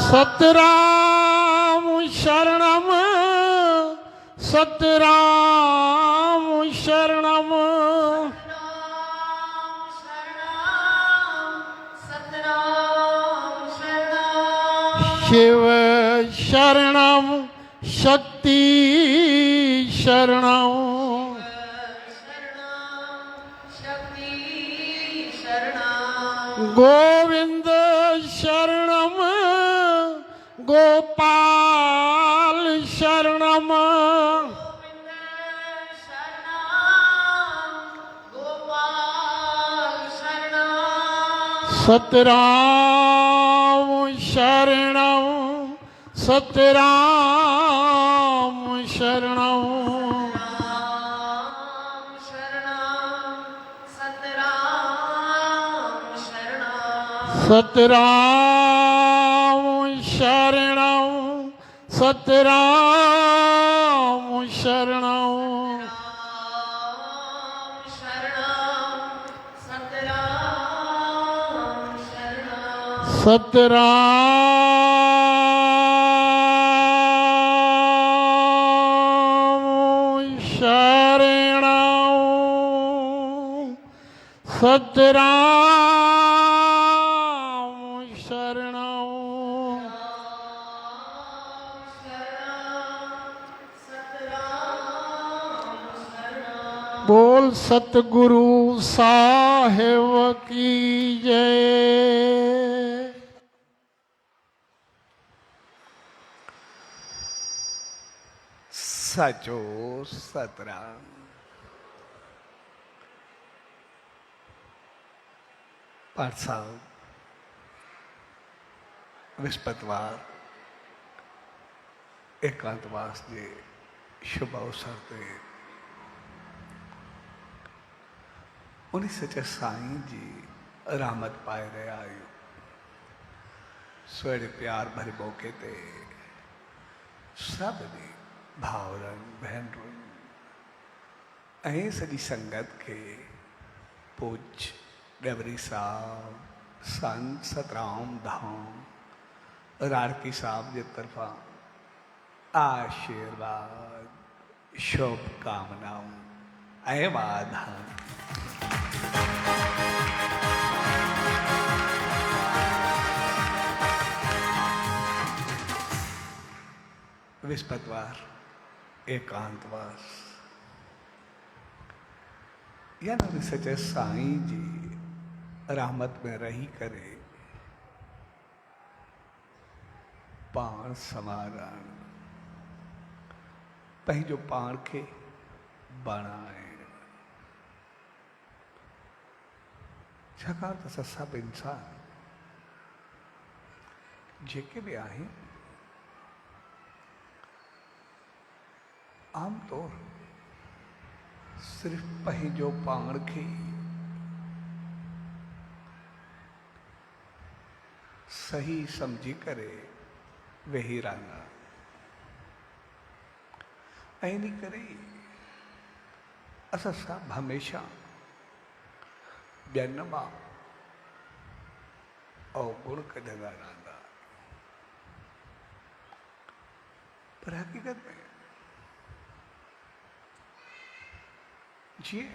सतराम शरणम सतराम शरणम शिव शरणम शक्ति शरणम गोविंद शरणम गोपाल शरणम सतराम शरणम सतराम शरणम सतराम शरणम सतराम शरणम सतराम शरणम सतराम शरणम बोल सतगुरु साहिब की जय। सचो सतराम। पाठ साहब विस्पतवार एकांतवास के शुभ अवसर पर उन्हीं सचे साईं जी रहमत पाए रहे आयो स्वेड़े प्यार भरे मौके ते सब ने भावरन बहनरुन ऐं सॼी संगत के पूज डबरी साहब संत सतराम धाम राड़की साहब के तरफा आशीर्वाद शुभकामनाओं ऐं वाधान। विस्पतवार एकांतवास यानी सचे साईं जी रहमत में रही करे पाण समारण पंहिंजो पाण खे बणाए छाकाणि त असां सभु इंसान जेके भी आहिनि आमतौर सिर्फ पंहिंजो पाण खे सही समझी करे वेही रहंदा ऐं इन करे असां सभु हमेशा ॿियनि मां अवगुण कढंदा रहंदा पर हक़ीक़त में जीअं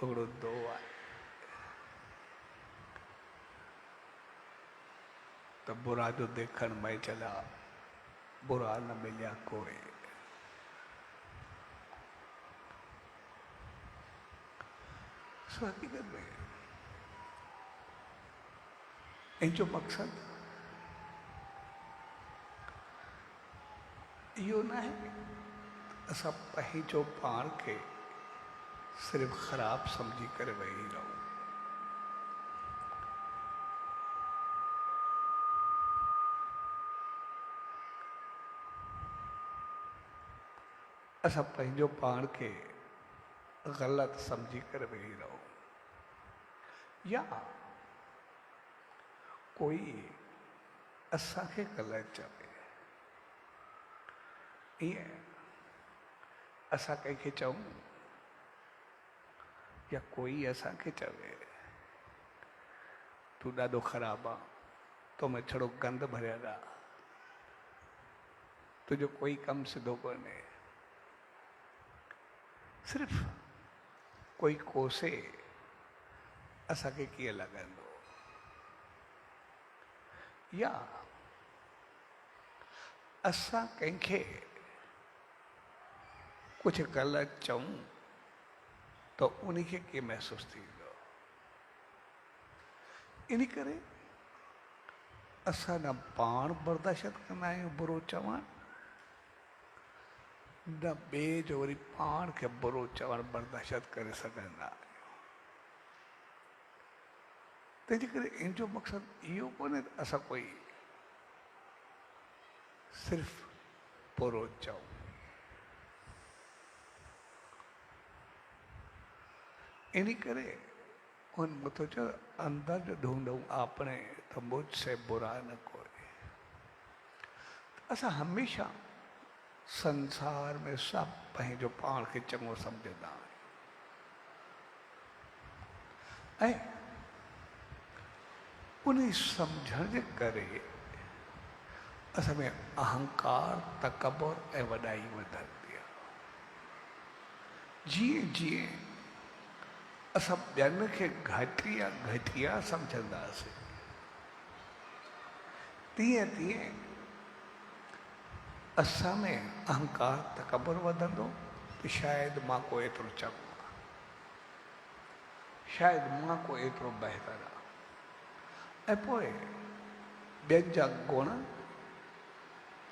हिकिड़ो दो आहे त बुरा जो देखण में चला बुरा न मिलिया कोई सो हक़ीक़त में इन जो मक़सद इहो न आहे असां पंहिंजो पाण खे सिर्फ़ ख़राब समझी करे वेही रहूं असां पंहिंजो पाण खे ग़लति समझी करे वेही रहूं या कोई असांखे ग़लति चवे ईअं असां कंहिंखे चऊं या कोई असांखे चवे तूं ॾाढो ख़राबु आहे, तो में छड़ो गंद भरियल आहे, तुंहिंजो कोई कमु सिधो कोन्हे। सिर्फ़ु कोई कोसे असांखे कीअं लॻंदो, या असां कंहिंखे कुझु ग़लति चऊं त उनखे कीअं महसूसु थींदो। इन करे असां न पाण बर्दाश्त कंदा आहियूं बुरो चवणु, न ॿिए जो वरी पाण खे बुरो चवणु बर्दाश्त करे सघंदा आहियूं। तंहिंजे करे इन जो मक़सदु इहो कोन्हे त असां कोई सिर्फ़ु बुरो चऊं। इन करे उन मुझे चयो अंदर जो ढूंढूं आपने तो मुझसे बुरा न कोई। असां हमेशा संसार में सब पंहिंजो पाण खे चङो सम्झंदा आहियूं ऐं उन सम्झण जे करे असां में अहंकार, तकबर ऐं वॾाई वधंदी आहे। जीअं जीअं असां ॿियनि खे घटिया सम्झंदासीं, तीअं तीअं असां में अहंकार, तकबर वधंदो त शायदि मां को एतिरो चङो आहे, शायदि मां को एतिरो बहितर आहे, ऐं पोइ ॿियनि जा गुण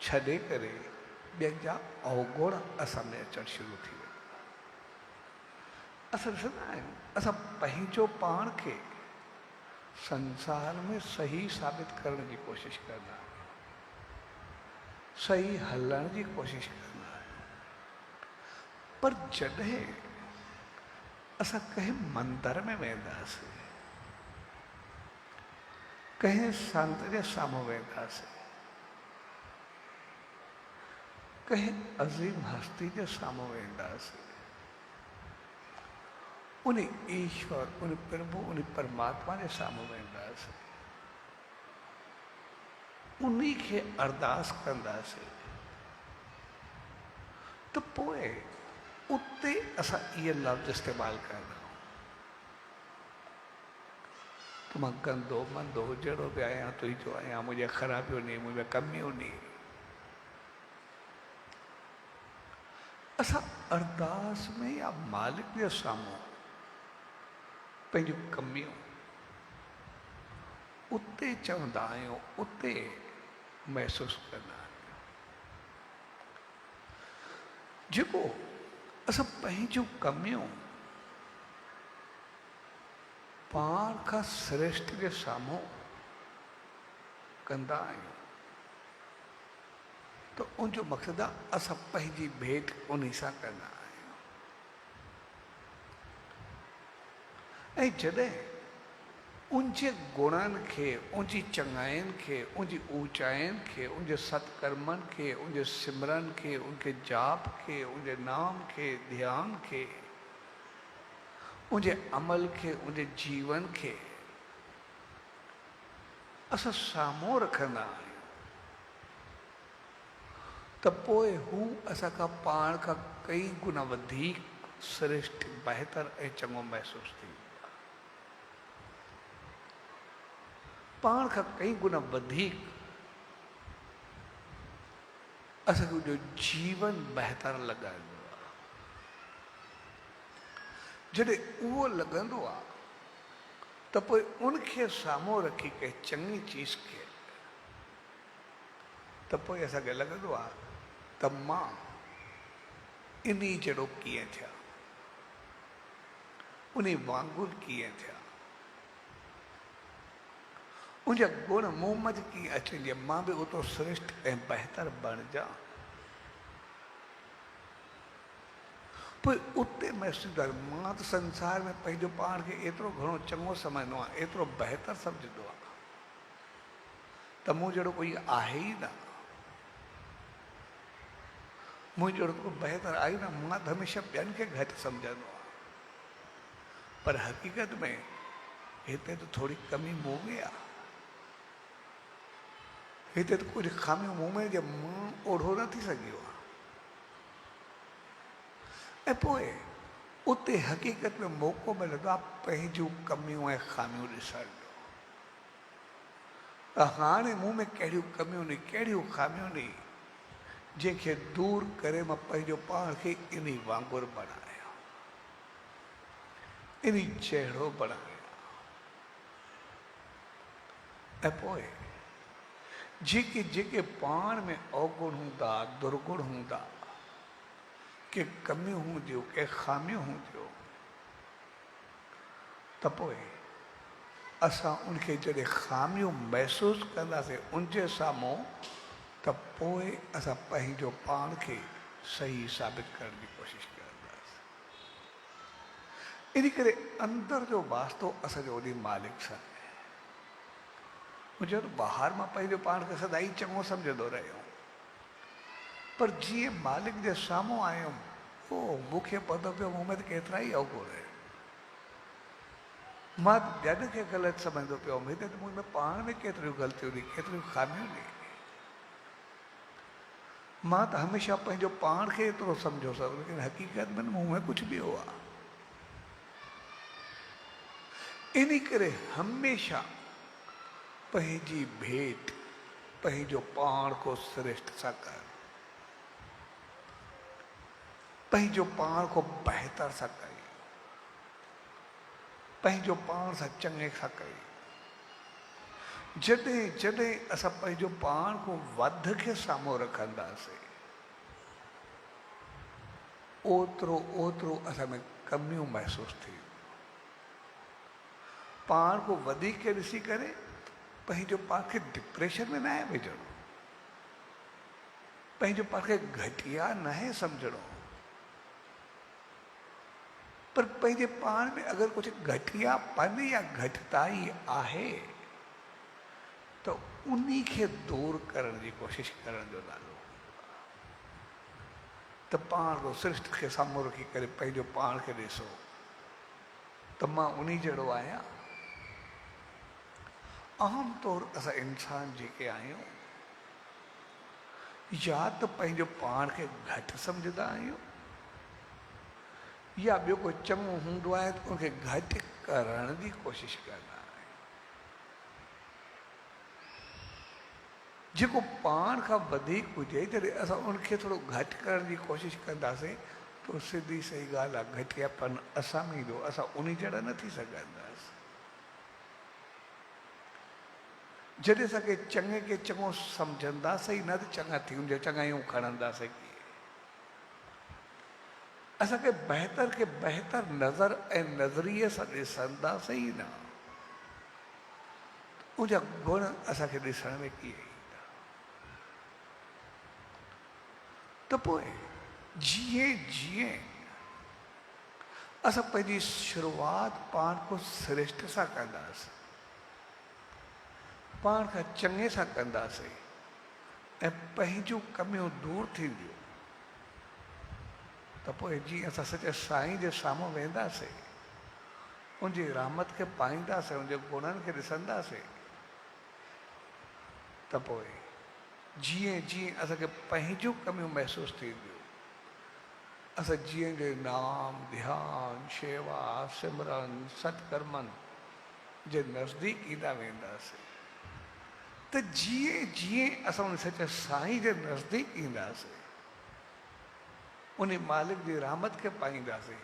छॾे करे ॿियनि जा अवगुण असां में अचणु शुरू थी वेंदा। असां ॾिसंदा आहियूं असां पंहिंजो पाण खे संसार में सही साबित करण जी कोशिशि कंदा आहियूं, सही हलण जी कोशिशि कंदा आहियूं, पर जॾहिं असां कंहिं मंदर में वेंदासीं, कंहिं संत जे साम्हूं वेंदासीं, कंहिं अज़ीम हस्ती जे साम्हूं वेंदासीं, उन ईश्वर, उन प्रभु, उन परमात्मा जे साम्हूं वेंदासीं, उन्ही खे अरदास कंदासीं, त पोइ उते असां इहे लफ़्ज़ इस्तेमालु कंदा आहियूं त मां गंदो मंदो जहिड़ो बि आहियां, तुंहिंजो आहियां, मुंहिंजा ख़राबियूं नी, मुंहिंजा कमियूं नी। असां अरदास में या मालिक जे साम्हूं पंहिंजूं कमियूं उते चवंदा आहियूं, उते महसूसु कंदा आहियूं। जेको असां पंहिंजूं कमियूं पाण खां श्रेष्ठ जे साम्हूं कंदा आहियूं त उनजो मक़सदु आहे असां पंहिंजी भेंट उन सां कंदा आहियूं। ऐं जॾहिं उनजे गुणनि खे, उनजी चङाइनि खे, उनजी ऊचाइनि खे, उनजे सत्कर्मनि खे, उनजे सिमरन खे, उनके जाप खे, उनजे नाम खे, ध्यान खे, उनजे अमल खे, उनजे जीवन खे असां साम्हूं रखंदा आहियूं त पोइ हू असां खां पाण खां कई गुना वधीक श्रेष्ठ, बहितर ऐं चङो महसूसु थींदो आहे। पाण खां कई गुना वधीक असांखे उनजो जीवन बहितर लॻंदो आहे। जॾहिं उहो लॻंदो आहे त पोइ उनखे साम्हूं रखी कंहिं चङी चीज़ खे त पोइ असांखे लॻंदो आहे त मां इन जहिड़ो कीअं थिया, उन वांगुरु कीअं थिया, उनजा गुण मूं मंझि कीअं अचनि, मां बि ओतिरो श्रेष्ठ ऐं बहितर बणिजां। पोइ उते महसूसु आहे मां त संसार में पंहिंजो पाण खे एतिरो घणो चङो सम्झंदो आहियां, एतिरो बहितर सम्झंदो आहे त मूं जहिड़ो कोई आहे ई न, मूं जहिड़ो कोई बहितर आहे ई न। मां त हमेशह ॿियनि खे घटि सम्झंदो आहियां, पर हक़ीक़त में हिते तो थोड़ी कमी मुंह में आहे, हिते तो कुछ खामियूं मुंह में जे मुंहुं ओढ़ो न थी सघियो आहे। ऐं पोइ उते हक़ीक़त में मौक़ो मिलंदो आहे पंहिंजूं कमियूं ऐं खामियूं ॾिसण जो। त हाणे मूं में कहिड़ियूं कमियूं नी कहिड़ियूं खामियूं नी जंहिंखे दूर करे मां पंहिंजो पाण खे इन वांगुरु बणायां, इन जहिड़ो बणायां। ऐं पोइ जेके जेके पाण में अवगुण हूंदा, दुर्गुण हूंदा, के कमियूं हूंदियूं, के खामियूं हूंदियूं, त पोइ असां उनखे जॾहिं खामियूं महसूसु कंदासीं उनजे साम्हूं, त पोइ असां पंहिंजो पाण खे सही साबित करण जी कोशिशि कंदासीं। इन करे अंदर जो वास्तो असांजो उन मालिक सां आहे। मुंहिंजो त ॿाहिरि मां पंहिंजो पाण खे सदाई चङो सम्झंदो रहियो, पर जीअं मालिक जे साम्हूं आयुमि ओ मूंखे पतो पियो मूं में त केतिरा ई अवगुण आहिनि। मां ॿियनि खे ग़लति सम्झंदो पियो हुउमि, हिते त मूं में पाण में केतिरियूं ग़लतियूं नी, केतिरियूं खामियूं नी। मां त हमेशह पंहिंजो पाण खे एतिरो सम्झो सघो, लेकिन हक़ीक़त में मूं में कुझु ॿियो आहे। इन करे हमेशह पंहिंजी भेट पंहिंजो पाण को श्रेष्ठ सां कर, पंहिंजो पाण को बहितर सां कई, पंहिंजो पाण सां चङे सां कई। जॾहिं जॾहिं असां पंहिंजो पाण को वध खे साम्हूं रखंदासीं, ओतिरो ओतिरो असां में कमियूं महसूसु थी। पाण को वधीक खे ॾिसी करे पंहिंजो पाण खे डिप्रेशन में न आहे विझणो, पंहिंजो पाण खे घटिया न आहे सम्झणो, पर पंहिंजे पाण में अगरि कुझु घटियापन या घटिताई आहे त उन्ही खे दूर करण जी कोशिशि करण जो नालो त पाण को सृष्टि खे साम्हूं रखी करे पंहिंजो पाण खे ॾिसो त मां उन्ही जहिड़ो आहियां। आम तौर असां इंसान जेके आहियूं या त पंहिंजो पाण खे घटि सम्झंदा आहियूं या ॿियो कोई चङो हूंदो आहे त उनखे घटि करण जी कोशिशि कंदा आहियूं। जेको पाण खां वधीक हुजे जॾहिं असां उनखे थोरो घटि करण जी कोशिशि कंदासीं त सिधी सही ॻाल्हि आहे, घटियापन असां में ईंदो, असां उन जहिड़ा न थी सघंदासीं। जॾहिं असांखे चङे खे चङो सम्झंदासीं न त चङा थी वञे, चङायूं खणंदासीं, असांखे बहितर खे बहितर नज़र ऐं नज़रिए सां ॾिसंदासीं न, उनजा गुण असांखे ॾिसण में कीअं ईंदा। त पोइ जीअं जीअं असां पंहिंजी शुरूआत पाण को श्रेष्ठ सां कंदासीं, पाण खां चङे सां कंदासीं ऐं पंहिंजूं कमियूं दूर थींदियूं, त पोइ जीअं असां सचे साईं जे साम्हूं वेंदासीं, उनजी रहमत खे पाईंदासीं, उनजे गुणनि खे ॾिसंदासीं, त पोइ जीअं जीअं असांखे पंहिंजूं कमियूं महसूसु थींदियूं, असां जीअं जे नाम ध्यान शेवा सिमरन सत्कर्मनि जे नज़दीक ईंदा वेंदासीं, त जीअं जीअं असां उन सचे साईं जे नज़दीक ईंदासीं, उन मालिक जी रहमत खे पाईंदासीं,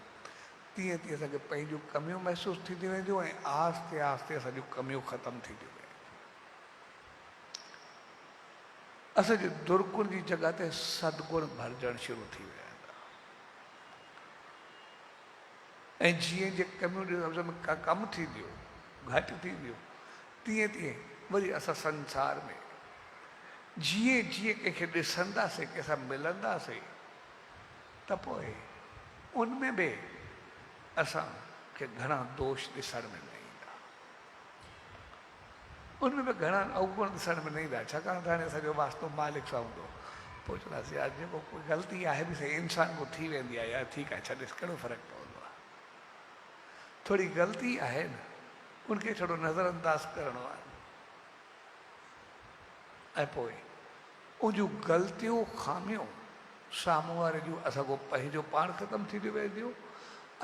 तीअं तीअं असांखे पंहिंजूं कमियूं महसूसु थींदियूं वेंदियूं ऐं आहिस्ते आहिस्ते असांजूं कमियूं ख़तमु थींदियूं वेंदियूं। असांजे दुर्गुण जी जॻह ते सदगुण भरिजणु शुरू थी वेंदा ऐं जीअं जीअं कमियूं में कमु थींदियूं, घटि थींदियूं, तीअं तीअं वरी असां संसार में जीअं जीअं कंहिंखे ॾिसंदासीं, कंहिंसां मिलंदासीं, त पोइ उनमें बि असांखे घणा दोष ॾिसण में न ईंदा, उनमें बि घणा अवगुण ॾिसण में न ईंदा। छाकाणि त हाणे असांजो वास्तो मालिक सां हूंदो, पोइ चवंदासीं यार जेको कोई ग़लती आहे बि सही इंसान को थी वेंदी आहे, यार ठीकु आहे छॾिस, कहिड़ो फ़र्क़ु पवंदो आहे, थोरी ग़लती आहे न, उनखे थोरो नज़रअंदाज करिणो आहे ऐं पोइ उन जूं ग़लतियूं खामियूं साम्हूं वारे जूं असांखो पंहिंजो पाण ख़तमु थींदियूं वेंदियूं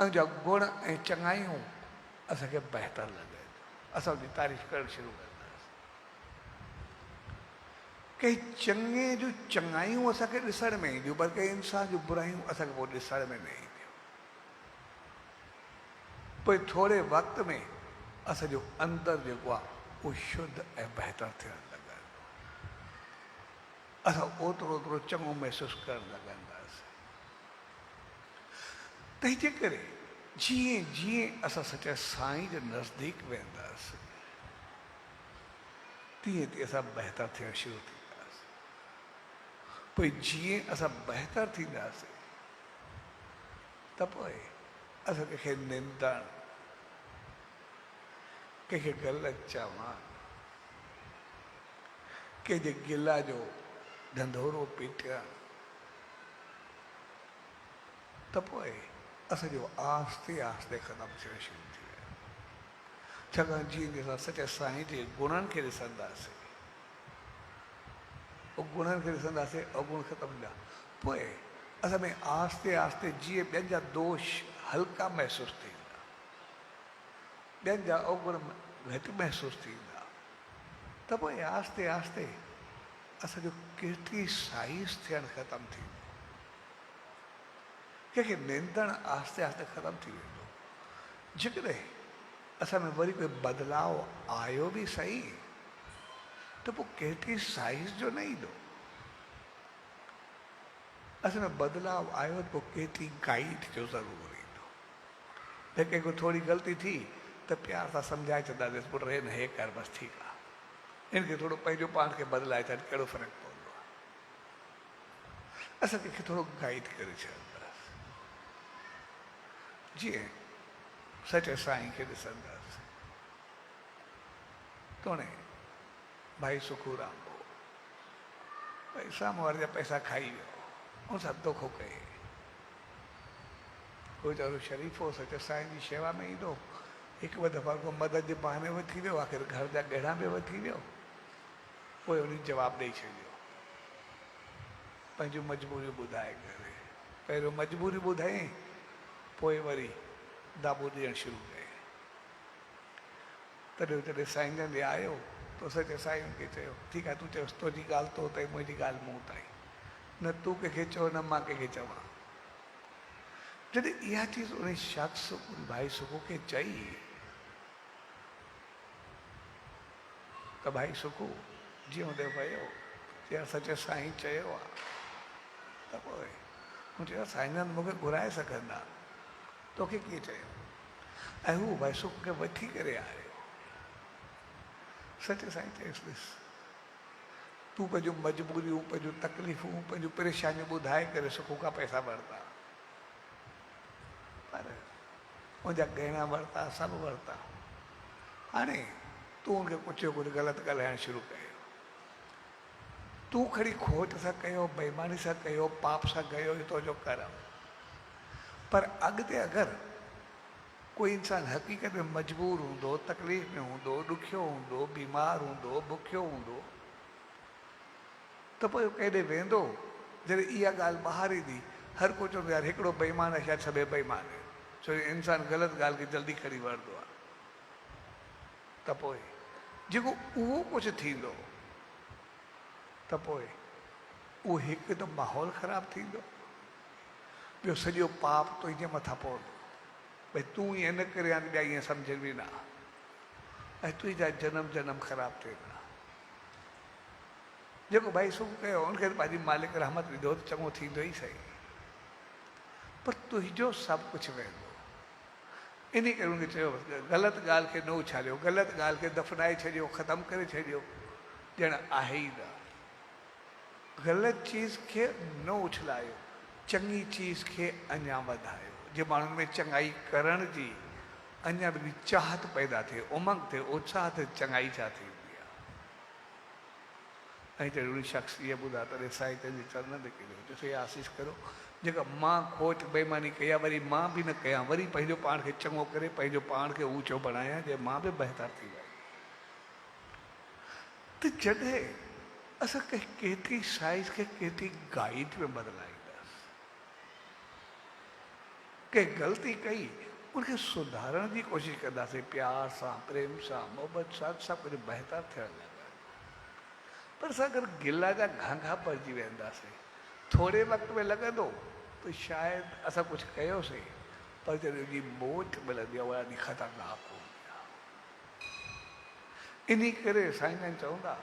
ऐं जा गुण ऐं चङायूं असांखे बहितर लॻे असां उनजी तारीफ़ करणु शुरू कंदासीं कंहिं चङे जूं चङायूं असांखे ॾिसण में ईंदियूं पर कंहिं इंसान जूं बुरायूं असांखे पोइ ॾिसण में न ईंदियूं पोइ थोरे वक़्त में असांजो अंदरि जेको आहे उहो शुद्ध ऐं बहितर थियणु लॻंदो असां ओतिरो ओतिरो चङो महसूसु करणु लॻंदासीं तंहिंजे करे जीअं जीअं असां सचे साईं जे नज़दीक वेंदासीं तीअं तीअं असां बहितर थियणु शुरू थींदासीं पोइ जीअं असां बहितर थींदासीं त पोइ असां कंहिंखे निंदणु कंहिंखे ग़लति चवणु कंहिंजे गिला जो ढंढोरो पीटणु त पोइ असांजो आस्ते आस्ते ख़तमु थियणु शुरू थी वियो छाकाणि जीअं असां सचे साईं जे गुणनि खे ॾिसंदासीं गुणनि खे ॾिसंदासीं अवगुण ख़तमु थींदा पोइ असां में आस्ते आस्ते जीअं ॿियनि जा दोष हल्का महसूसु थींदा ॿियनि जा अवगुण घटि महसूसु थींदा त पोइ आस्ते आस्ते असांजो क्रिटिसाइज़ थियणु ख़तमु थींदो कंहिंखे निंदणु आस्ते आस्ते ख़तमु थी वेंदो जेकॾहिं असां में वरी कोई बदिलाव आयो बि सही त पोइ क्रिटिसाइज़ जो न ईंदो असां में बदिलाव आयो त पोइ केतिरी गाइड जो ज़रूरु ईंदो भई कंहिंखो थोरी ग़लती थी त प्यार सां सम्झाए छॾंदासीं पुटु हे न हे कर बसि ठीकु आहे इनखे थोरो पंहिंजो पाण खे बदिलाए छॾ कहिड़ो फ़र्क़ु पवंदो आहे असां कंहिंखे थोरो गाइड करे छॾंदासीं जीअं सचे साईं खे ॾिसंदासीं तोणे भाई सुखूराम हो भई साम्हूं वारे जा पैसा खाई वियो उन सां दोखो कई कोई ॾाढो शरीफ़ हो सचे साईं जी शेवा में ईंदो हिकु ॿ दफ़ा को मदद जे बहाने वठी वियो आख़िर घर जा ॻहिड़ा बि वठी वियो पोइ उन जवाबु ॾेई छॾियो पंहिंजूं मजबूरियूं ॿुधाए करे पहिरियों मजबूरी ॿुधाई पोइ वरी दाबो ॾियणु शुरू कई तॾहिं जॾहिं साईं जन ॾे आयो तो सचे साईं खे चयो ठीकु आहे तूं चयोसि तुंहिंजी ॻाल्हि तो ताईं मुंहिंजी ॻाल्हि मूं ताईं न तूं कंहिंखे चओ न मां कंहिंखे चवां जॾहिं इहा चीज़ उन शख़्स भाई सुखू खे चई त भाई सुखू जीअं वियो चयो सचे साईं चयो आहे त पोइ मूं चयो साईं जन मूंखे घुराए सघंदा तोखे कीअं चयो ऐं हू भाई सुख खे वठी करे आयो सचे साईं चयुसि ॾिस तूं पंहिंजूं मजबूरियूं पंहिंजूं तकलीफ़ूं पंहिंजूं परेशानियूं ॿुधाए करे सुख खां पैसा वरिता पर मुंहिंजा गहना वरिता सभु वरिता हाणे तूं हुनखे कुझु कुझु ग़लति ॻाल्हाइणु शुरू कयो तूं खणी खोट सां कयो बेईमानी सां कयो पाप सां कयो इहो तुंहिंजो कर्म पर अॻिते अगरि कोई इंसानु हक़ीक़त में मजबूर हूंदो तकलीफ़ में हूंदो ॾुखियो हूंदो बीमार हूंदो बुखियो हूंदो त पोइ केॾे वेंदो जॾहिं इहा ॻाल्हि ॿाहिरि ईंदी हर को चवंदो यार हिकिड़ो बेईमान आहे शायदि सभई बेईमान आहिनि छो जो इंसानु ग़लति ॻाल्हि खे जल्दी खणी वठंदो आहे त पोइ जेको उहो कुझु थींदो त पोइ उहो हिकु त माहौल ख़राबु थींदो ॿियो सॼो पाप तुंहिंजे मथां पवंदो भई तूं ईअं न करे हाणे ॿिया ईअं सम्झ बि न ऐं तुंहिंजा जनम जनम ख़राबु थींदा जेको भाई सुख कयो हुनखे त पंहिंजी मालिक रहमत विधो त चङो थींदो ई सही पर तुंहिंजो सभु कुझु वेंदो इन करे हुनखे चयो ग़लति ॻाल्हि खे न उछालियो ग़लति ॻाल्हि खे दफ़नाए छॾियो ख़तमु करे छॾियो ॼण आहे ई न ग़लति चीज़ खे न उछलायो चङी चीज़ खे अञा वधायो जे माण्हुनि में चङाई करण जी अञा बि चाहत पैदा थिए उमंग थिए उत्साह थिए चङाई छा थींदी आहे ऐं जॾहिं उन शख़्स इहे ॿुधा तॾहिं साईं पंहिंजे चरणनि ते किरियो चयोसि आसीस करो जेका मां खोट बेईमानी कया वरी मां बि न कयां, वरी पंहिंजो पाण खे चङो करे पंहिंजो पाण खे ऊचो बणायां जे मां बि बहितर थी वई। त जॾहिं असां केतिरी साइज़ खे केतिरी गाइड में बदिलाईंदासीं, कंहिं ग़लती कई उनखे सुधारण जी कोशिशि कंदासीं, प्यार सां, प्रेम सां, मोहबत सां, सभु कुझु बहितर थियण लॻंदो। पर असां अगरि गिला जा घाघा भरिजी वेंदासीं, थोरे वक़्त में लॻंदो त शायदि असां कुझु कयोसीं, पर जॾहिं जी मोच मिलंदी आहे उहा ॾाढी ख़तरनाक हूंदी आहे। इन करे साईं जन चवंदा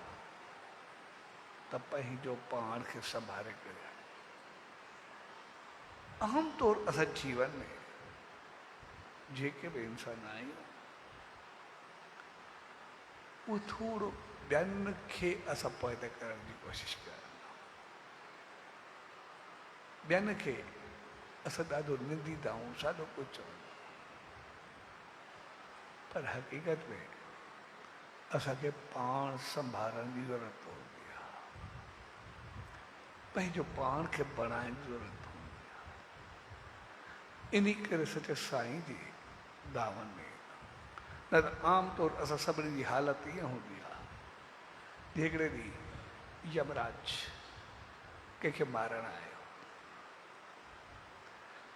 त पंहिंजो पाण खे संभाले करे। आमतौर असां जीवन में जेके बि इंसान आहियूं उहो थोरो ॿियनि खे असां पैदा करण जी कोशिशि कयूं, ॿियनि खे असां ॾाढो निंदीदा आहियूं, ॾाढो कुझु चवंदा, पर हक़ीक़त में असांखे पाण संभालण जी ज़रूरत हूंदी आहे, पंहिंजो पाण खे बणाइण जी ज़रूरत हूंदी आहे। इन करे सचे साईं जी दावनि में न त आमतौर असां सभिनी जी हालति ईअं हूंदी आहे, हिकिड़े ॾींहुं यमराज कंहिंखे मारणु आयो,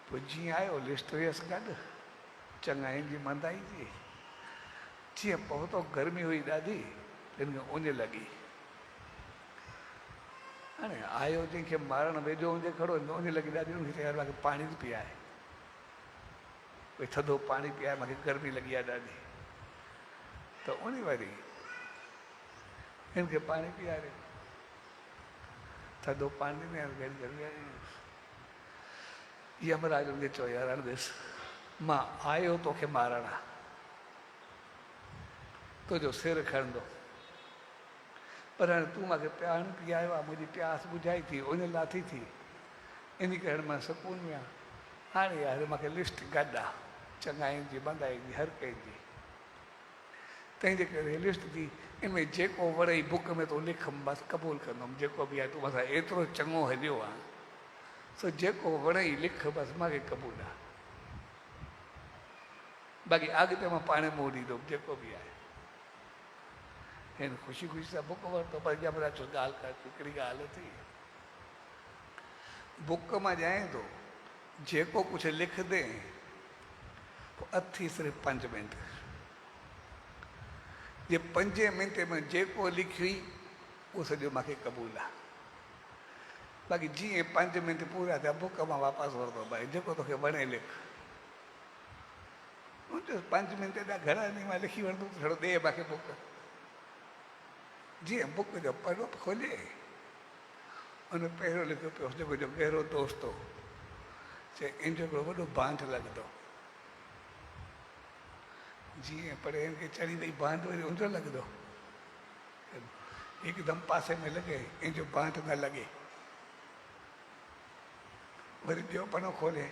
पोइ जीअं आयो लिस्ट हुयसि गॾु चङाइनि जी मंदाई जी, जीअं पहुतो गर्मी हुई ॾाढी, हिन खे उञ लॻी। हाणे आयो जंहिंखे मारणु वेझो हुजे खड़ो, उञ लॻी ॾाढी, उनखे चयो मूंखे पाणी थी पीआरे, भई थधो पाणी पीआरे, मूंखे गर्मी लॻी आहे ॾाढी। त उन वरी हिन खे पाणी पीआरियो, थधो पाणी में गर्मी आई। यमराज हुनखे चयो यार ॾिस, मां आयो तोखे मारण, तुंहिंजो सिर खणंदो, पर हाणे तूं मूंखे पाणी पीआरियो आहे, मुंहिंजी प्यास बुझाई थी, उन लाथी थी, इन करे हाणे मां सुकून में आहियां। हाणे यार मूंखे लिस्ट गॾु आहे चङाइनि जी, मंदाई जी, हर कंहिंजी, तंहिंजे करे लिस्ट थी, इनमें जेको वणे बुक में तो लिख, बसि क़बूल कंदुमि, जेको बि आहे तूं मूंसां एतिरो चङो हलियो आहे, सो जेको वणे लिख, बसि मूंखे क़बूल आहे, बाक़ी अॻिते मां पाणे मोड़ींदुमि जेको बि आहे। हिन ख़ुशी ख़ुशी सां बुक वरितो, पर यमराज चयो ॻाल्हि कर, हिकिड़ी ॻाल्हि थी, बुक मां ॼाए थो, जेको कुझु लिखंदे पोइ अथी सिर्फ़ु 5 मिंट, जे 5 मिंटे में जेको लिखी उहो सॼो मूंखे क़बूल आहे, बाक़ी जीअं 5 मिंट पूरा थिया बुक मां वापसि वरितो, भाई जेको तोखे वणे लिख। 5 मिंट एॾा घणा ॾींहं मां लिखी वठंदुमि, थोरो ॾे मूंखे बुक। जीअं बुक जो पनो खोले, उन पहिरियों लिखियो पियो जेको जो गहरो दोस्त हो, चए इन जो हिकिड़ो वॾो बांध लॻंदो, जीअं पर हिनखे चढ़ी वई बांध, वरी ऊंधो लॻंदो, हिकदमि पासे में लॻे, इन जो बांध न लॻे, वरी ॿियो पनो खोले,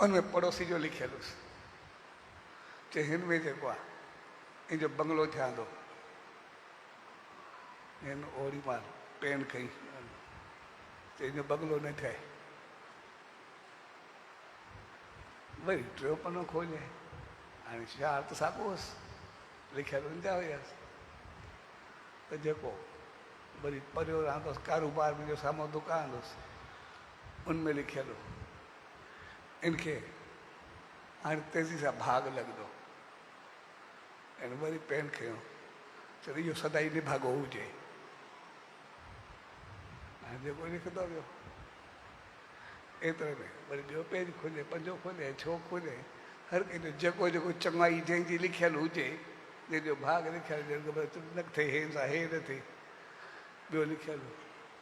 उनमें पड़ोसी जो लिखियलु हुयुसि, चए हिन में जेको आहे इन जो बंगलो ठहंदो, हिन ओड़ी मां पेन खई, चए इन जो बंगलो न ठहे, वरी टियों पनो खोले, हाणे शरारत साॻियो हुअसि, लिखियलु उनजा हुयसि, त जेको वरी परियो रहंदुसि, कारोबार मुंहिंजो साम्हूं दुकानु हुअसि, उनमें लिखियलु हो, इनखे हाणे तेज़ी सां भाग लॻंदो, ऐं वरी पेन खयो, चयो इहो सदाई निभागो हुजे, हाणे जेको लिखंदो वियो, एतिरे में वरी ॿियो पेज खोले, 5 खोले, 6 खोले, हर कंहिंजो जेको जेको चङाई जंहिंजी लिखियलु हुजे, जंहिंजो भाग लिखियलु हुजे, न थिए हे सां हे न थिए, ॿियो लिखियलु,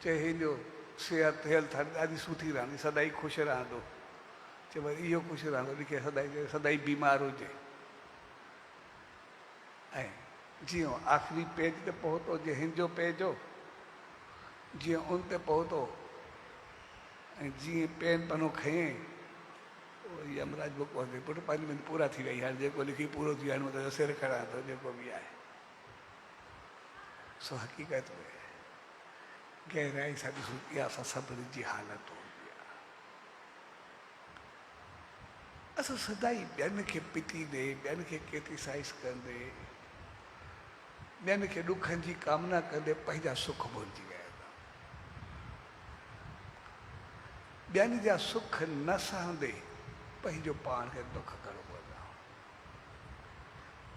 चए हिनजो सिहत हेल्थ ॾाढी सुठी रहंदी, सदाई ख़ुशि रहंदो, चए वरी इहो ख़ुशि रहंदो, लिखे सदाई सदाई बीमार हुजे। ऐं जीअं आख़िरी पेज ते पहुतो, जीअं हिन जो पेज हो, जीअं उन ते पहुतो, ऐं जीअं पेन पनो खयईं, यमराज बुक वरिती, पुटु 5 मिंट पूरा थी वई, हाणे जेको लिखी पूरो थी वियो, हाणे मुंहिंजो सिर खणा थो, जेको बि आहे। सो हक़ीक़त में गहराई सां ॾिसूं, इहा असां सभिनी जी हालत हूंदी आहे। असां सदाई ॿियनि खे पिटींदे, ॿियनि खे क्रिटिसाइज़ कंदे, ॿियनि खे ॾुखनि जी कामना कंदे पंहिंजा सुख भुलिजी विया आहियूं। ॿियनि जा सुख न सहंदे पंहिंजो पाण खे दुख करणो पवंदो आहे।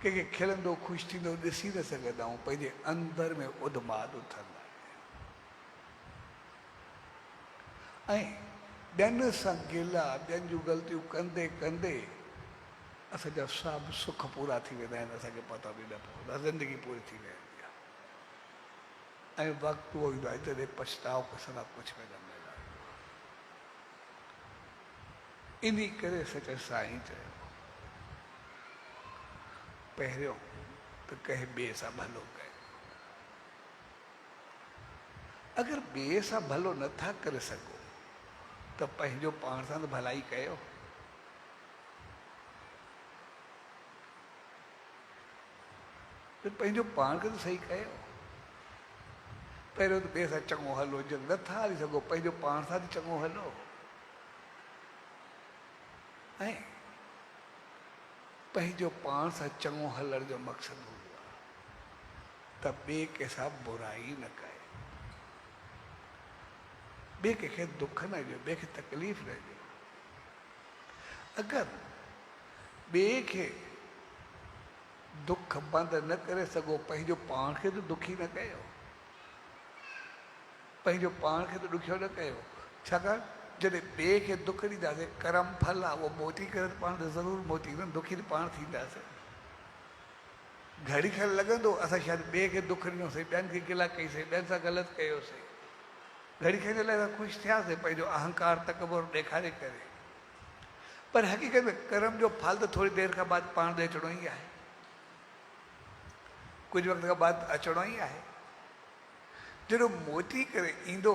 कंहिंखे खिलंदो ख़ुशि थींदो ॾिसी न सघंदा आहियूं, पंहिंजे अंदर में उदमाद उथंदा ऐं ॿियनि सां गिला, ॿियनि जूं ग़लतियूं कंदे कंदे असांजा सभु सुख पूरा थी वेंदा आहिनि, असांखे पतो बि न पवंदो आहे, ज़िंदगी पूरी थी वेंदी आहे। ऐं वक़्तु उहो ईंदो आहे जॾहिं पछताव सां कुझु बि न मिलंदो आहे। इन करे सच साईं चयो, पहिरियों त कंहिं ॿिए सां भलो कयो। अगरि ॿिए सां भलो नथा करे सघो त पंहिंजो पाण सां त भलाई कयो। पंहिंजो पाण खे त सही कयो। पहिरियों त ॿिए सां चङो हलो, जब नथा हली सघो पंहिंजो पाण सां त चङो हलो। ऐं पंहिंजो पाण सां चङो हलण जो मक़सदु हूंदो आहे त ॿिए कंहिंसां बुराई न कयो, ॿिए कंहिंखे दुख न ॾियो, ॿिए खे तकलीफ़ न ॾियो। अगरि ॿिए खे दुख बंदि न करे सघो, पंहिंजो पाण खे त दुखी न कयो, पंहिंजो पाण खे त ॾुखियो न कयो। छाकाणि जॾहिं ॿिए खे दुख ॾींदासीं, कर्म फल आहे उहो मोटी करे पाण त ज़रूरु मोटींदो, दुखी त पाण थींदासीं। घड़ी खनि लॻंदो असां शायदि ॿिए खे दुख ॾिनोसीं, ॿियनि खे गिला कईसीं, ॿियनि सां ग़लति कयोसीं, घड़ी खनि लाइ असां ख़ुशि थियासीं पंहिंजो अहंकार तकबर ॾेखारे करे। पर हक़ीक़त में कर्म जो फल त थोरी देरि खां बाद पाण ॾे अचिणो ई आहे, कुझु वक़्त खां बाद अचिणो ई आहे। जॾहिं मोटी करे ईंदो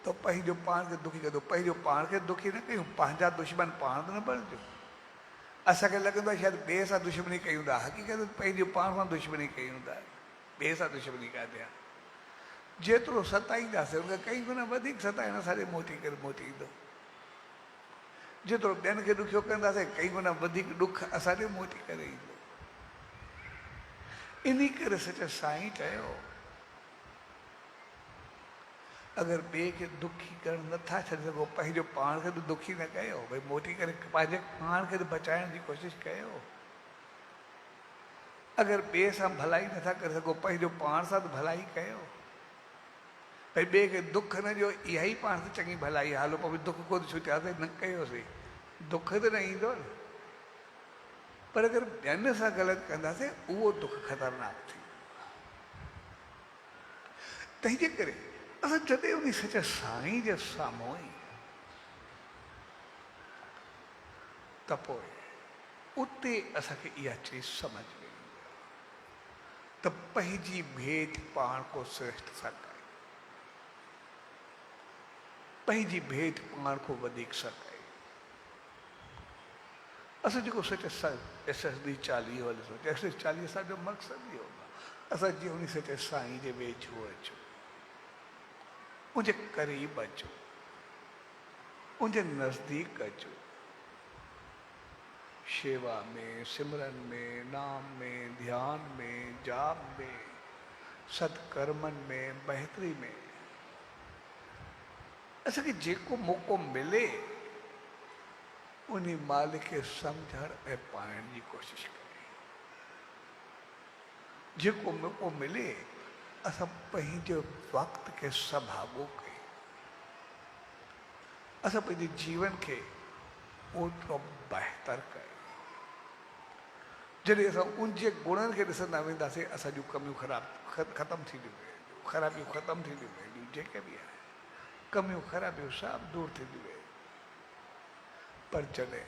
त पंहिंजो पाण खे दुखी कंदो। पंहिंजो पाण खे दुखी न कयूं, पंहिंजा दुश्मन पाण त न बणिजो। असांखे लॻंदो आहे शायदि ॿिए सां दुश्मनी कयूं था, हक़ीक़त पंहिंजे पाण सां दुश्मनी कयूं था, ॿिए सां दुश्मनी काथे आहे। जेतिरो सताईंदासीं उनखां कई गुना वधीक सताइण असांजे मोटी करे मोटी ईंदो। जेतिरो ॿियनि खे ॾुखियो कंदासीं कई गुना वधीक ॾुख असांजे मोटी करे ईंदो। इन करे सच साईं चयो, अगरि ॿिए खे दुखी करणु नथा छॾे सघो, पंहिंजो पाण खे त दुखी न कयो, भई मोटी करे पंहिंजे पाण खे त बचाइण जी कोशिशि कयो। अगरि ॿिए सां भलाई नथा करे सघो, पंहिंजो पाण सां त भलाई कयो। भई ॿिए खे दुख न ॾियो, इहा ई पाण सां चङी भलाई आहे। हलो पोइ दुख कोन छुटियासीं, न कयोसीं, दुख त न ईंदो न। पर अगरि ॿियनि सां ग़लति कंदासीं उहो दुख ख़तरनाक थी। तंहिंजे करे असां जॾहिं उन सच साईं जे साम्हूं ई त पोइ उते असांखे इहा चीज सम्झ में ईंदी त पंहिंजी भेट पाण को श्रेष्ठ सां कयो, पंहिंजी भेट पाण को वधीक सां कयो। असां जेको सच SSD 40 वारो सोचियो, SSD 40 असांजो मक़सदु इहो आहे, असां जीअं उन सच साईं जे वेझो अचो, उनजे क़रीब अचो, उनजे नज़दीक अचो, शेवा में, सिमरन में, नाम में, ध्यान में, जाप में, सत्कर्मनि में, बहितरी में असांखे जेको मौक़ो मिले उन मालिक खे सम्झण ऐं पाइण जी कोशिशि करिणी। जेको मौक़ो मिले असां पंहिंजे वक़्त खे संभागो कयूं, असां पंहिंजे जीवन खे ओतिरो बहितर कयूं। जॾहिं असां उनजे गुणनि खे ॾिसंदा वेंदासीं, असां जूं कमियूं ख़तमु थींदियूं वेंदियूं, ख़राबियूं ख़तमु थींदियूं वेंदियूं, जेके बि आहिनि कमियूं ख़राबियूं सभु दूरि थींदियूं वेंदियूं। पर जॾहिं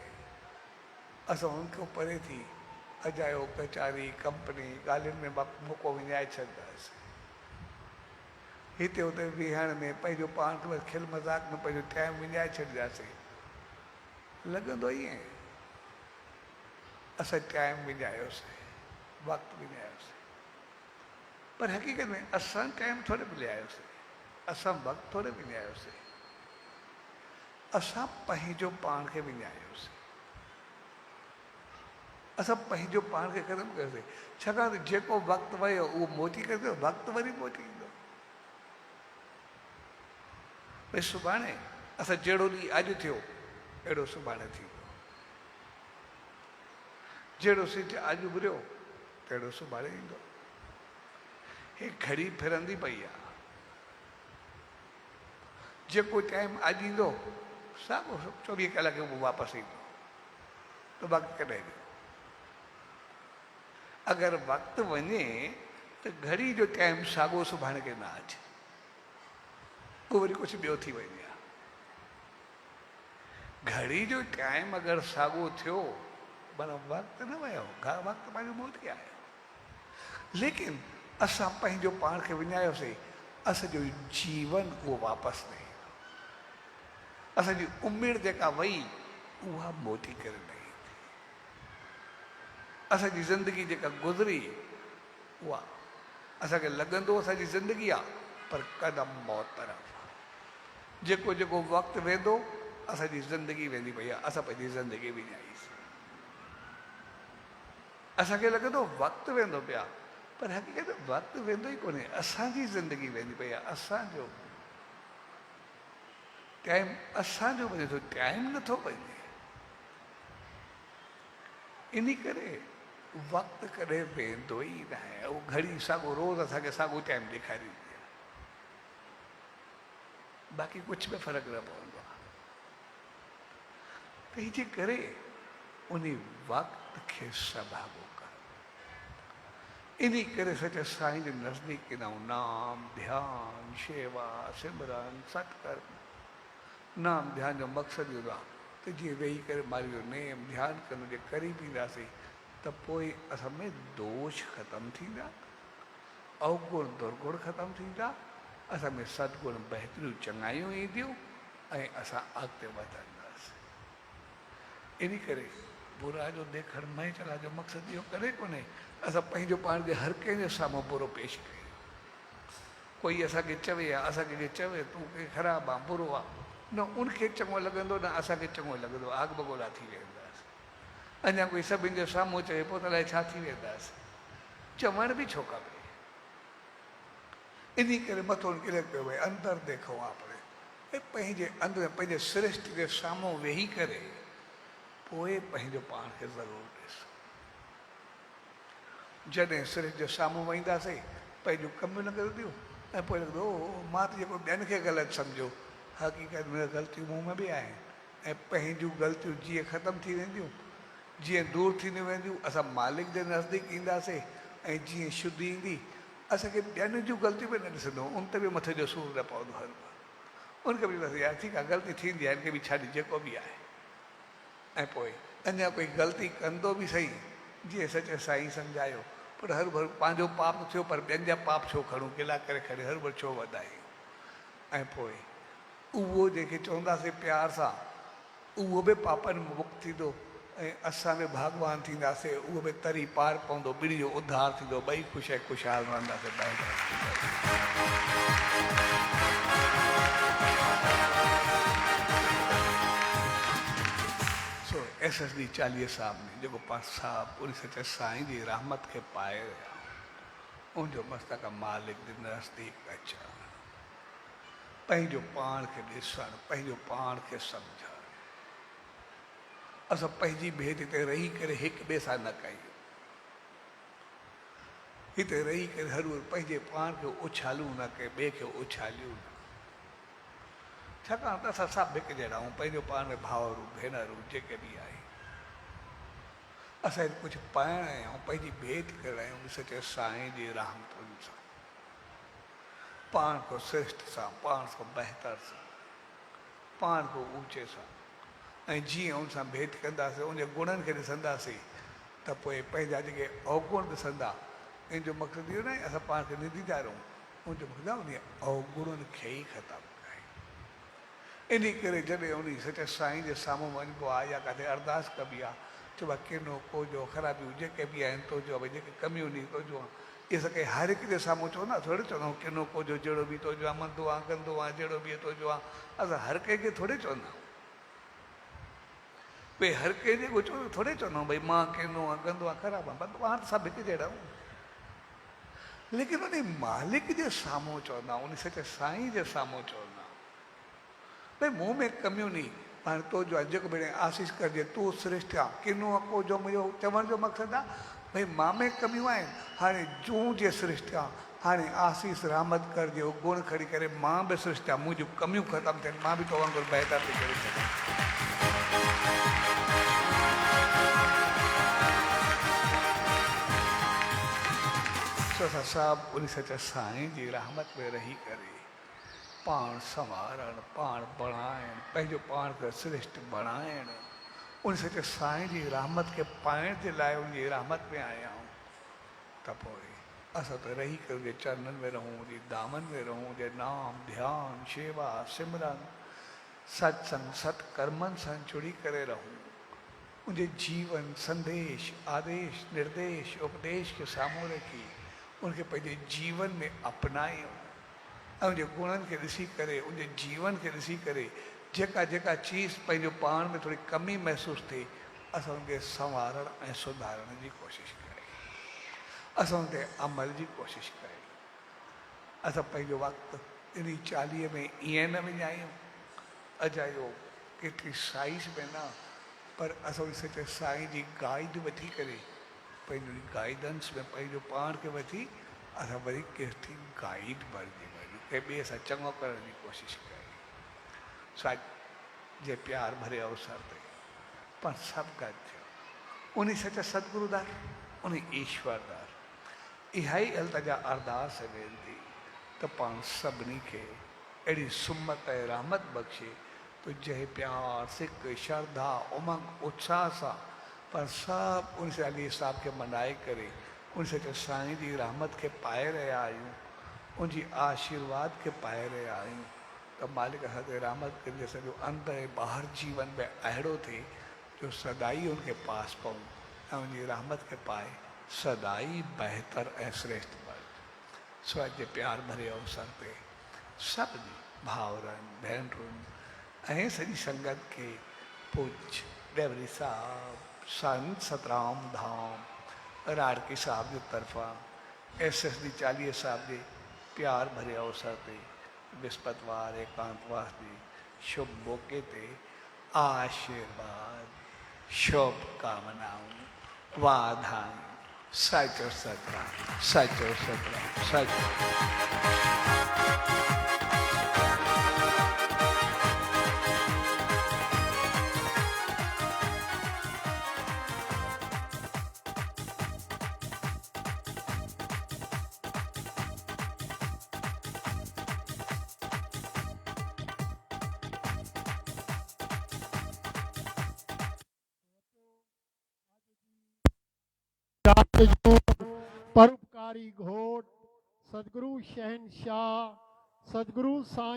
असां उनखां परे थी अजायो कचारी कंपनी ॻाल्हियुनि में मौक़ो विञाए छॾींदासीं, हिते हुते विहण में पंहिंजो पाण खे खिल मज़ाक में पंहिंजो टाइम विञाए छॾींदासीं, लॻंदो ईअं असां टाइम विञायोसीं, वक़्तु विञायोसीं। पर हक़ीक़त में असां टाइम थोरे विञायोसीं, असां वक़्तु थोरे विञायोसीं, असां पंहिंजो पाण खे विञायोसीं। असां पंहिंजो पाण खे ख़तमु कयोसीं, छाकाणि त जेको वक़्तु वियो उहो मोटी करे वक़्तु वरी मोटी ईंदो। भई सुभाणे असां जहिड़ो ॾींहुं अॼु थियो अहिड़ो सुभाणे थींदो, जहिड़ो सिज अॼु उभरियो तहिड़ो सुभाणे ईंदो। हे घड़ी फिरंदी पई आहे, जेको टाइम अॼु ईंदो साॻियो 24 कलाक में वापसि ईंदो, त वक़्तु कॾहिं ॾियो। अगरि वक़्तु वञे त घड़ी जो टाइम साॻियो सुभाणे खे न अचे, पोइ वरी कुझु ॿियो थी वञे। घड़ी जो टाइम अगरि साॻियो थियो माना वक़्तु न वियो, वक़्तु पंहिंजो मोटी आयो। लेकिन असां पंहिंजो पाण खे विञायोसीं, असांजो जीवन उहो वापसि न ईंदो, असांजी उमिरि जेका वई उहा मोटी करे न ईंदी, असांजी ज़िंदगी जेका गुज़री उहा असांखे लॻंदो असांजी ज़िंदगी आहे, पर कदम मौत तरफ़। जेको जेको वक़्तु वेंदो असांजी ज़िंदगी वेंदी पई आहे, असां पंहिंजी ज़िंदगी विञाईसीं। असांखे लॻंदो वक़्तु वेंदो पिया, पर हक़ीक़त वक़्तु वेंदो ई कोन्हे, असांजी ज़िंदगी वेंदी पई आहे, असांजो टाइम असांजो वञे थो, टाइम नथो वञे। इन करे वक़्तु कॾहिं वेंदो ई न आहे, उहो घड़ी साॻियो रोज़ असांखे साॻियो टाइम ॾेखारींदी आहे, बाक़ी कुझु बि फ़र्क़ु न पवंदो आहे। तंहिंजे करे उन वक़्त खे संभालो कर। इन करे सच साईं जे नज़दीक ईंदाऊं, नाम ध्यान शेवा सिमरन सत्कर्म। नाम ध्यान जो मक़सदु इहो आहे त जीअं वेही करे मारी जो नेम ध्यानु करण जे क़रीब ईंदासीं त पोइ असां में दोष ख़तमु थींदा, अवगुण दुर्गुण ख़तमु थींदा, असां में सदगुण बहितरियूं चङायूं ईंदियूं ऐं असां अॻिते वधंदासीं। इन करे बुरा जो देखण में चला जो मक़सदु इहो करे कोन्हे असां पंहिंजो पाण खे हर कंहिंजे साम्हूं बुरो पेश कयूं। कोई असांखे चवे या असांखे चवे तूं कंहिं ख़राबु आहे बुरो आहे, न उनखे चङो लॻंदो न असांखे चङो लॻंदो, आग बगोला थी वेंदासीं। अञा कोई सभिनि जे साम्हूं चए पोइ त अलाए छा थी वेंदासीं, चवण बि छो खपे। इन करे मथो क्लियर कयो भई अंदरि देखो आपणे, ऐं पंहिंजे अंदरि पंहिंजे सृष्टि जे साम्हूं वेही करे पोइ पंहिंजो पाण खे ज़रूरु ॾिसो। जॾहिं सृष्टि जे साम्हूं वेहींदासीं पंहिंजूं कमियूं न कंदियूं ऐं पोइ लॻंदो मां त जेको ॿियनि खे ग़लति सम्झो, हक़ीक़त में ग़लतियूं मूं में बि आहिनि। ऐं पंहिंजूं ग़लतियूं जीअं ख़तमु थी वेंदियूं, जीअं दूरि थींदियूं वेंदियूं, असां मालिक जे नज़दीक ईंदासीं ऐं जीअं शुद्धी ईंदी असांखे ॿियनि जूं ग़लतियूं बि न ॾिसंदो, उन ते बि मथे जो सूरु न पवंदो हर बार। उनखे बि बसि यार ठीकु आहे ग़लती थींदी आहे, हिनखे बि छाॾी जेको बि आहे। ऐं पोइ अञा कोई ग़लती कंदो बि सही, जीअं सच साईं सम्झायो, पर हर भर पंहिंजो पाप थियो पर ॿियनि जा पाप छो खणूं, गिला करे खणे हर भर छो वधायूं। ऐं पोइ उहो जेके चवंदासीं प्यार सां उहो बि पापनि में मुक्त थींदो ऐं असां बि भॻवान थींदासीं, उहो बि तरी पार पवंदो, ॿिन्ही जो उद्धार थींदो, ॿई ख़ुशि ऐं ख़ुशहाल रहंदासीं। सो SSD 40 साहब ने जेको पाण साहब पूरी सच साईं जी रहमत खे पाए रहिया, उनजो मस्तक मालिक जे नज़दीक अचणु, पंहिंजो पाण खे ॾिसणु, पंहिंजो पाण खे सम्झणु। असां पंहिंजी भेद हिते रही करे हिक ॿिए सां न कयूं, हिते रही करे हर वक़्तु पंहिंजे पाण खे उछालूं न के ॿिए खे उछालियूं न, छाकाणि त असां सभु हिकु जहिड़ा आहियूं, पंहिंजो पाण में भाउरू भेनरूं जेके बि आहियूं। असां कुझु पाइण आहियूं, पंहिंजी भेद करण आहियूं सचे साईं जी रहमतुनि सां, पाण को श्रेष्ठ सां, पाण खां बहितर सां, पाण को ऊचे सां। ऐं जीअं उन सां भेद कंदासीं, उनजे गुणनि खे ॾिसंदासीं त पोइ पंहिंजा जेके अवगुण ॾिसंदा। इन जो मक़सदु इहो न आहे असां पाण खे निंदीदा रहूं, उनजो मक़सदु आहे उन अवगुणनि खे ई ख़तमु कयूं। इन करे जॾहिं उन सचे साईं जे साम्हूं वञिबो आहे या किथे अरदास कबी आहे, चइबो आहे किनो कोजो ख़राबियूं जेके बि आहिनि तुंहिंजो, भई जेके कमियूं नी तुंहिंजो आहे। इहे सभु हर हिक जे साम्हूं चवंदा, थोरे चवंदा आहियूं किनो कोजो जहिड़ो बि तुंहिंजो आहे, मंदो आहे गंदो आहे जहिड़ो बि तुंहिंजो आहे। असां हर कंहिंखे थोरे चवंदा आहियूं। भई हर कंहिंजे चो थोरे चवंदा आहियूं भई मां किनो आहे गंदो आहे ख़राबु आहे पाण त सभु हिकु जहिड़ा आहियूं लेकिन उन मालिक जे साम्हूं चवंदा उन सच साईं जे साम्हूं चवंदा भई मूं में कमियूं नी हाणे तो जो जेको भेण आशीष करिजे तूं श्रेष्ठ आहे किनो अको जो मुंहिंजो चवण जो मक़सदु आहे भई मां में कमियूं आहिनि हाणे जूं जे श्रेष्ठ आहे हाणे आशीष रहमत करजे उहो गुण खणी करे मां बि श्रेष्ठ आहे मुंहिंजूं कमियूं ख़तमु थियनि मां बि तो वांगुरु बहितर थी करे सघां असां सभु उन सच साईं जी रहमत में रही करे पाण संवारण पाण बणाइण पंहिंजो पाण खे श्रेष्ठ बणाइण उन सच साईं जी रहमत खे पाइण जे लाइ उनजी रहमत में आया आहियूं त पोइ असां त रही करे उनजे चरणनि में रहूं उनजे दामन में रहूं उनजे नाम ध्यानु शेवा सिमरन सत्संग सत्कर्मनि सां जुड़ी करे रहूं उनजे जीवन संदेश आदेश निर्देश उपदेश खे साम्हूं रखी उनखे पंहिंजे जीवन में अपनायूं ऐं उनजे गुणनि खे ॾिसी करे उनजे जीवन खे ॾिसी करे जेका जेका चीज़ पंहिंजो पाण में थोरी कमी महसूसु थिए असां उनखे संवारण ऐं सुधारण जी कोशिशि कयूं असां उन ते अमल जी कोशिशि कयूं असां पंहिंजो वक़्तु इन चालीहे में ईअं न विञायूं अजायो केतिरी साइज़ में न पर असां सच साईं जी गाइड वठी करे पंहिंजो गाइडेंस में पंहिंजो पाण खे वठी असां वरी केतिरी गाइड बणिजी वञूं कंहिं ॿिए सां चङो करण जी कोशिशि कयूं साईं जे प्यार भरे अवसर ते पर सभु गॾु थियो उन सच सतगुरुदार उन ईश्वरदार इहा ई अल्तजा अरदास वेंदी त पाण सभिनी खे अहिड़ी सुमत ऐं रहमत बख़्शे तो जंहिं प्यार सिक श्रद्धा उमंग उत्साह सां पर सभु उन अली साहब खे मनाए करे उन सच साईं जी रहमत खे पाए रहिया आहियूं उनजी आशीर्वाद खे पाए रहिया आहियूं त मालिक असां ते रहमत करे सॼो अंदरि ऐं ॿाहिरि जीवन में अहिड़ो थिए जो सदाई उनखे पास पऊं ऐं उनजी रहमत खे पाए सदाई बहितर ऐं श्रेष्ठ बणिजे सो अॼु जे प्यार भरे अवसर ते सभिनी भाउरनि भेनरुनि ऐं सॼी संगत खे पूज डेवरी साहब संत सतराम धाम राड़की साहब जे तरफ़ां SSD 40 साहब जे प्यार भरे अवसर ते विस्पतवार एकांतवास जी शुभ मौके ते आशीर्वाद शुभकामनाऊं वाधायूं सचो सतराम सचो सतराम सचो जात जो परोपकारी घोट सदगुरु शहनशाह सदगुरु साईं